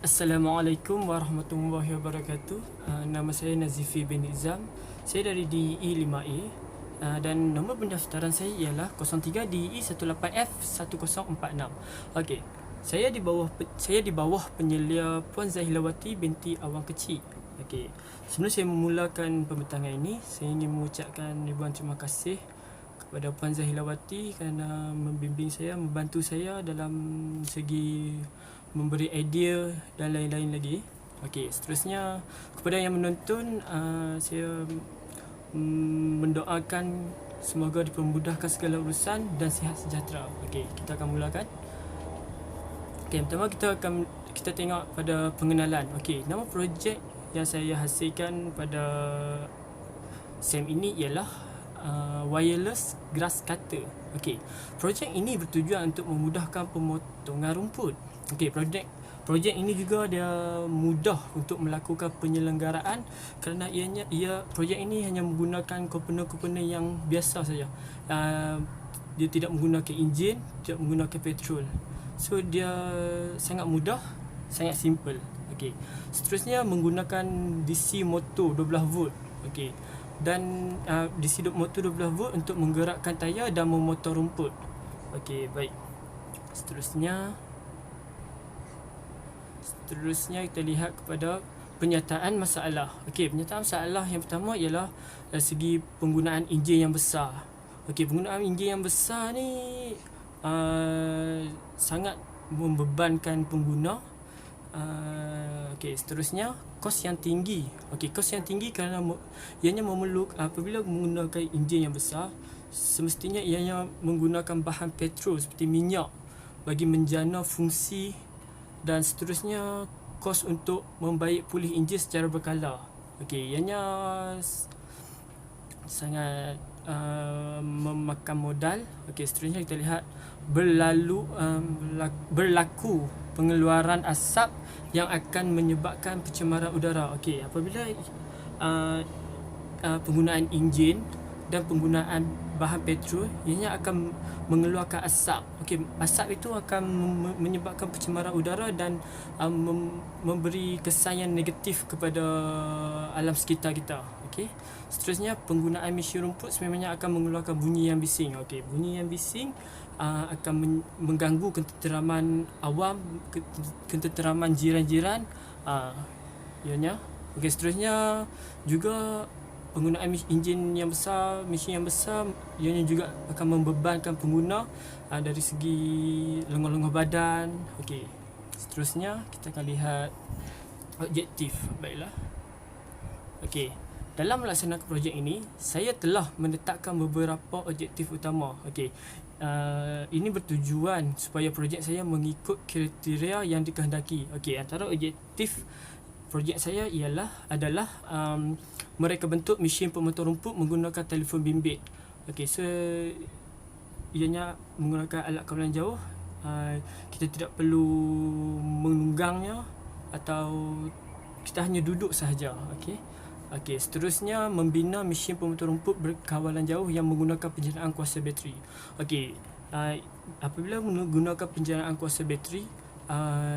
Assalamualaikum warahmatullahi wabarakatuh. Nama saya Nazifi bin Izam. Saya dari DEE 5A dan nombor pendaftaran saya ialah 03 DEE 18F1046. Okey. Saya di bawah penyelia Puan Zahilawati binti Awang Kecil. Okey. Sebelum saya memulakan pembentangan ini, saya ingin mengucapkan ribuan terima kasih kepada Puan Zahilawati kerana membimbing saya, membantu saya dalam segi memberi idea dan lain-lain lagi. Okey, seterusnya kepada yang menonton, saya mendoakan semoga dipermudahkan segala urusan dan sihat sejahtera. Okey, kita akan mulakan. Okey, pertama kita tengok pada pengenalan. Okey, nama projek yang saya hasilkan pada SEM ini ialah wireless grass cutter. Okey, projek ini bertujuan untuk memudahkan pemotongan rumput. Okey, projek ini juga dia mudah untuk melakukan penyelenggaraan kerana projek ini hanya menggunakan komponen-komponen yang biasa saja. Dia tidak menggunakan enjin, tidak menggunakan petrol. So dia sangat mudah, sangat simple. Okey. Seterusnya menggunakan DC motor 12 volt. Okey. Dan DC motor 12 volt untuk menggerakkan tayar dan memotong rumput. Okey, baik. Seterusnya kita lihat kepada penyataan masalah. Okey, penyataan masalah yang pertama ialah dari segi penggunaan enjin yang besar. Okey, penggunaan enjin yang besar ni sangat membebankan pengguna. Okey, seterusnya kos yang tinggi. Okey, kos yang tinggi kerana ianya memerlukan apabila menggunakan enjin yang besar, semestinya ianya menggunakan bahan petrol seperti minyak bagi menjana fungsi dan seterusnya kos untuk membaik pulih enjin secara berkala. Okey, ianya sangat memakan modal. Okey, seterusnya kita lihat berlaku pengeluaran asap yang akan menyebabkan pencemaran udara. Okey, apabila penggunaan enjin dan penggunaan bahan petrol, ianya akan mengeluarkan asap. Okey, asap itu akan menyebabkan pencemaran udara dan memberi kesan yang negatif kepada alam sekitar kita. Okey. Seterusnya penggunaan mesin rumput sebenarnya akan mengeluarkan bunyi yang bising. Okey, bunyi yang bising akan mengganggu ketenteraman awam, ketenteraman jiran-jiran. Ianya. Okey, seterusnya juga penggunaan mesin yang besar, ianya juga akan membebankan pengguna dari segi lenguh-lenguh badan. Okey. Seterusnya kita akan lihat objektif. Baiklah. Okey. Dalam melaksanakan projek ini, saya telah menetapkan beberapa objektif utama. Okey. Ini bertujuan supaya projek saya mengikut kriteria yang dikehendaki. Okey, antara objektif projek saya adalah mereka bentuk mesin pemotong rumput menggunakan telefon bimbit. Okey, so ianya menggunakan alat kawalan jauh. Kita tidak perlu menunggangnya atau kita hanya duduk sahaja. Okey. Okey, seterusnya membina mesin pemotong rumput berkawalan jauh yang menggunakan penjanaan kuasa bateri. Okey, apabila menggunakan penjanaan kuasa bateri,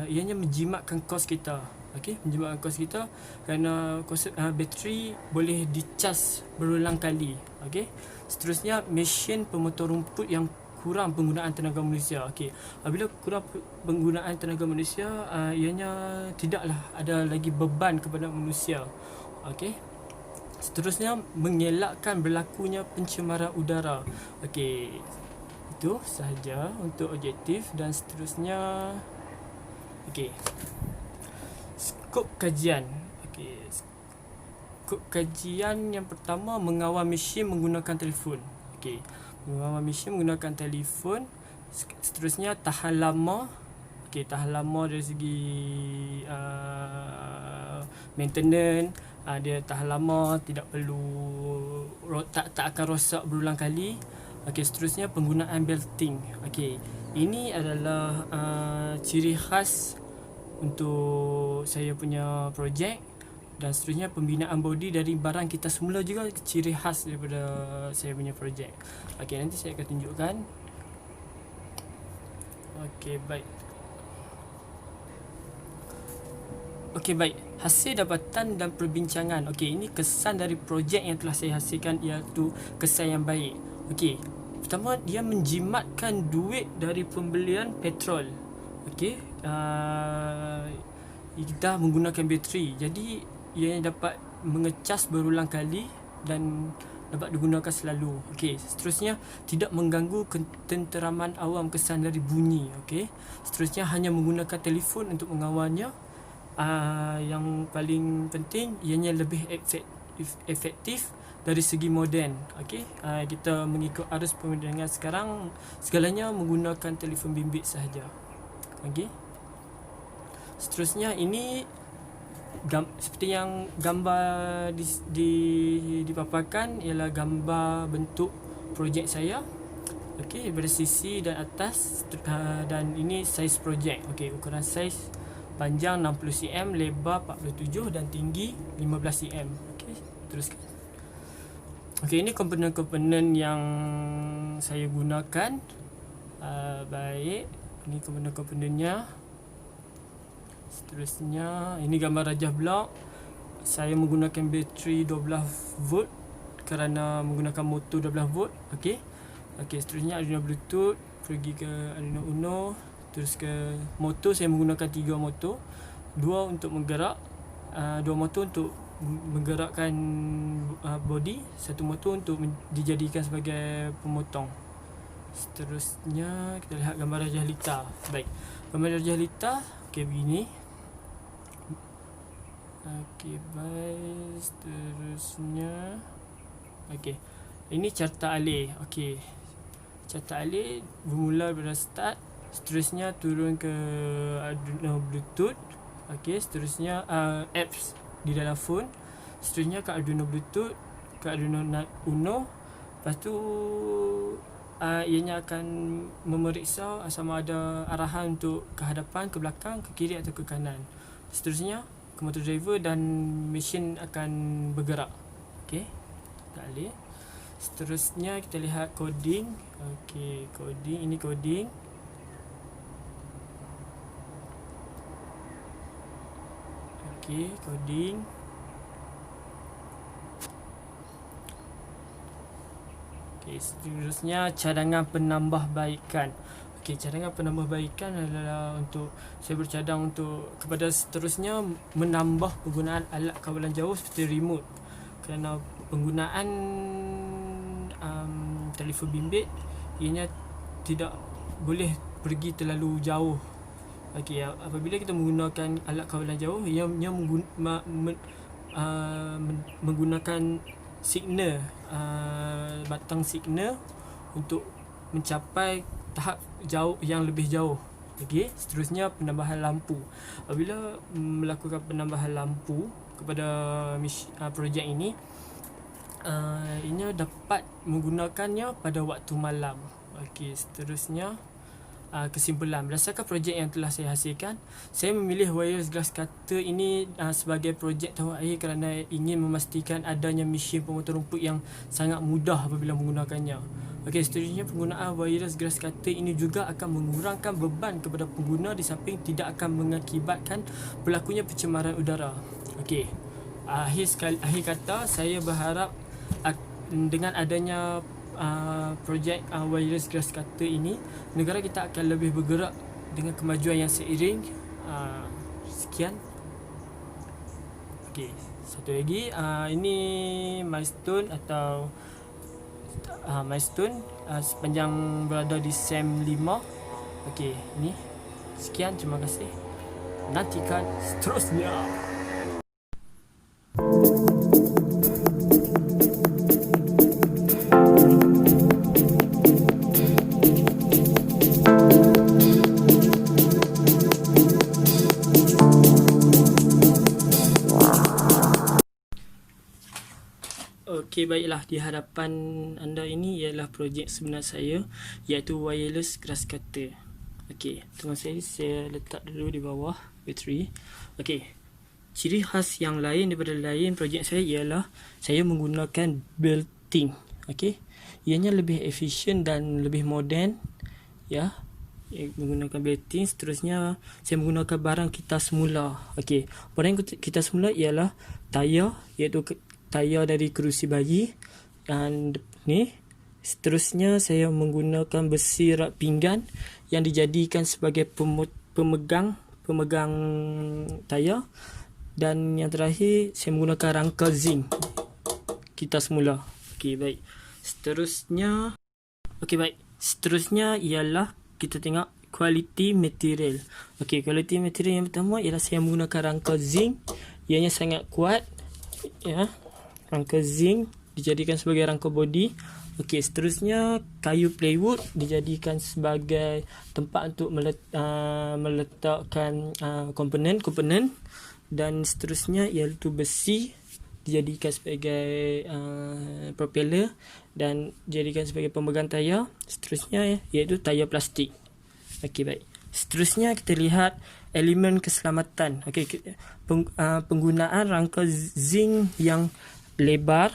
ianya menjimatkan kos kita. Okey, menjimatkan kos kita kerana kuasa bateri boleh dicas berulang kali. Okey. Seterusnya mesin pemotong rumput yang kurang penggunaan tenaga manusia. Okey, apabila kurang penggunaan tenaga manusia, ianya tidaklah ada lagi beban kepada manusia. Okey. Seterusnya mengelakkan berlakunya pencemaran udara. Okey. Itu sahaja untuk objektif dan seterusnya. Okey. Skop kajian. Okey. Skop kajian yang pertama mengawal mesin menggunakan telefon. Okey. Mengawal mesin menggunakan telefon. Seterusnya tahan lama. Okey, tahan lama dari segi maintenance. Dia tahan lama, tidak perlu tak akan rosak berulang kali. Okey, seterusnya penggunaan belting. Okey, ini adalah ciri khas untuk saya punya projek dan seterusnya pembinaan body dari barang kita semula juga ciri khas daripada saya punya projek. Okey, nanti saya akan tunjukkan. Okey, baik. Okey, baik. Hasil dapatan dan perbincangan. Okey, ini kesan dari projek yang telah saya hasilkan, iaitu kesan yang baik. Okey, pertama, dia menjimatkan duit dari pembelian petrol. Okey, kita menggunakan bateri, jadi ia dapat mengecas berulang kali dan dapat digunakan selalu. Okey, seterusnya, tidak mengganggu ketenteraman awam kesan dari bunyi. Okey, seterusnya, hanya menggunakan telefon untuk mengawalnya. Yang paling penting, ianya lebih efektif dari segi moden. Okey, kita mengikut arus perundangan sekarang, segalanya menggunakan telefon bimbit sahaja. Okey, seterusnya, ini seperti yang gambar dipaparkan, ialah gambar bentuk projek saya. Okey, daripada sisi dan atas, dan ini saiz projek. Okey, ukuran saiz panjang 60 cm, lebar 47 dan tinggi 15 cm. Okey, teruskan. Okey, ini komponen-komponen yang saya gunakan. Baik, ini komponen-komponennya. Seterusnya, ini gambar rajah blok. Saya menggunakan bateri 12 volt kerana menggunakan motor 12 volt. Okey. Okey, seterusnya Arduino Bluetooth, pergi ke Arduino Uno, terus ke motor. Saya menggunakan 3 motor. 2 untuk menggerak, 2 motor untuk menggerakkan body, 1 motor untuk dijadikan sebagai pemotong. Seterusnya, kita lihat gambar rajah lita. Baik, gambar rajah lita. Okey, begini. Okey, baik. Seterusnya, okey, ini carta alih. Okey, carta alih bermula dari start. Seterusnya, turun ke Arduino Bluetooth. Okey, seterusnya apps di dalam phone. Seterusnya ke Arduino Bluetooth, ke Arduino Uno. Lepas tu ianya akan memeriksa sama ada arahan untuk ke hadapan, ke belakang, ke kiri atau ke kanan. Seterusnya ke motor driver dan mesin akan bergerak. Okey, tak boleh. Seterusnya kita lihat coding. Okey, coding, ini coding. Okey, coding. Okey, seterusnya cadangan penambahbaikan. Okey, cadangan penambahbaikan adalah untuk saya bercadang untuk kepada seterusnya menambah penggunaan alat kawalan jauh seperti remote. Kerana penggunaan telefon bimbit, ianya tidak boleh pergi terlalu jauh. Okey, apabila kita menggunakan alat kawalan jauh, ia menggunakan signal, batang signal untuk mencapai tahap jauh yang lebih jauh. Okey, seterusnya penambahan lampu. Apabila melakukan penambahan lampu kepada projek ini, ianya dapat menggunakannya pada waktu malam. Okey, seterusnya, kesimpulan, berdasarkan projek yang telah saya hasilkan, saya memilih wireless grass cutter ini sebagai projek tahun akhir kerana ingin memastikan adanya mesin pemotong rumput yang sangat mudah apabila menggunakannya. Okey, seterusnya, penggunaan wireless grass cutter ini juga akan mengurangkan beban kepada pengguna di samping tidak akan mengakibatkan berlakunya pencemaran udara. Okey, akhir kata, saya berharap dengan adanya projek wireless grass cutter ini, negara kita akan lebih bergerak dengan kemajuan yang seiring. Sekian. Okey, satu lagi, ini milestone atau milestone sepanjang berada di SEM 5. Okey, ini sekian, terima kasih. Nantikan seterusnya. Okey, baiklah, di hadapan anda ini ialah projek sebenar saya, iaitu wireless grass cutter. Okey, tunggu saya letak dulu di bawah bateri. Okey, ciri khas yang lain daripada lain projek saya ialah saya menggunakan belting. Okey, ianya lebih efisien dan lebih moden, ya. menggunakan belting. Seterusnya saya menggunakan barang kita semula. Okey, barang kita semula ialah tayar, iaitu tayar dari kerusi bayi, dan ni. Seterusnya saya menggunakan besi rak pinggan yang dijadikan sebagai pemegang tayar, dan yang terakhir saya menggunakan rangka zinc kita semula. Okey, baik. Seterusnya ialah kita tengok quality material. Okey, quality material yang pertama ialah saya menggunakan rangka zinc. Ianya sangat kuat, ya. Rangka zinc dijadikan sebagai rangka body. Okey, seterusnya kayu plywood dijadikan sebagai tempat untuk meletakkan komponen, dan seterusnya iaitu besi dijadikan sebagai propeller dan dijadikan sebagai pemegang tayar. Seterusnya iaitu tayar plastik. Okey, baik. Seterusnya kita lihat elemen keselamatan. Okey, penggunaan rangka zinc yang lebar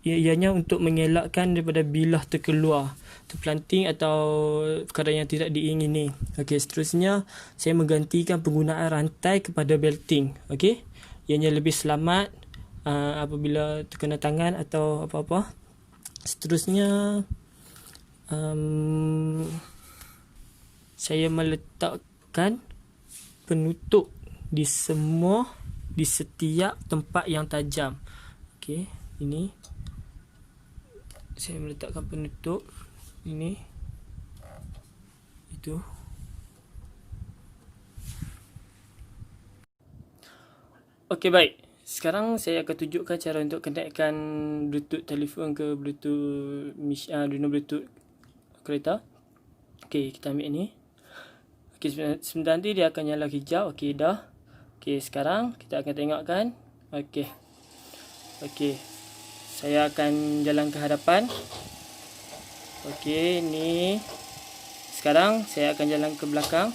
ianya untuk mengelakkan daripada bilah terpelanting atau perkara yang tidak diingini. Okey, seterusnya saya menggantikan penggunaan rantai kepada belting. Okey, ianya lebih selamat apabila terkena tangan atau apa-apa. Seterusnya saya meletakkan penutup di setiap tempat yang tajam. Okey, ini saya meletakkan penutup ini, itu. Okey, baik. Sekarang saya akan tunjukkan cara untuk connectkan Bluetooth telefon ke Bluetooth Arduino Bluetooth kereta. Okey, kita ambil ni. Okey, sebentar nanti dia akan nyala hijau. Okey, dah. Okey, sekarang kita akan tengokkan. Okey. Saya akan jalan ke hadapan. Okey, ni. Sekarang saya akan jalan ke belakang.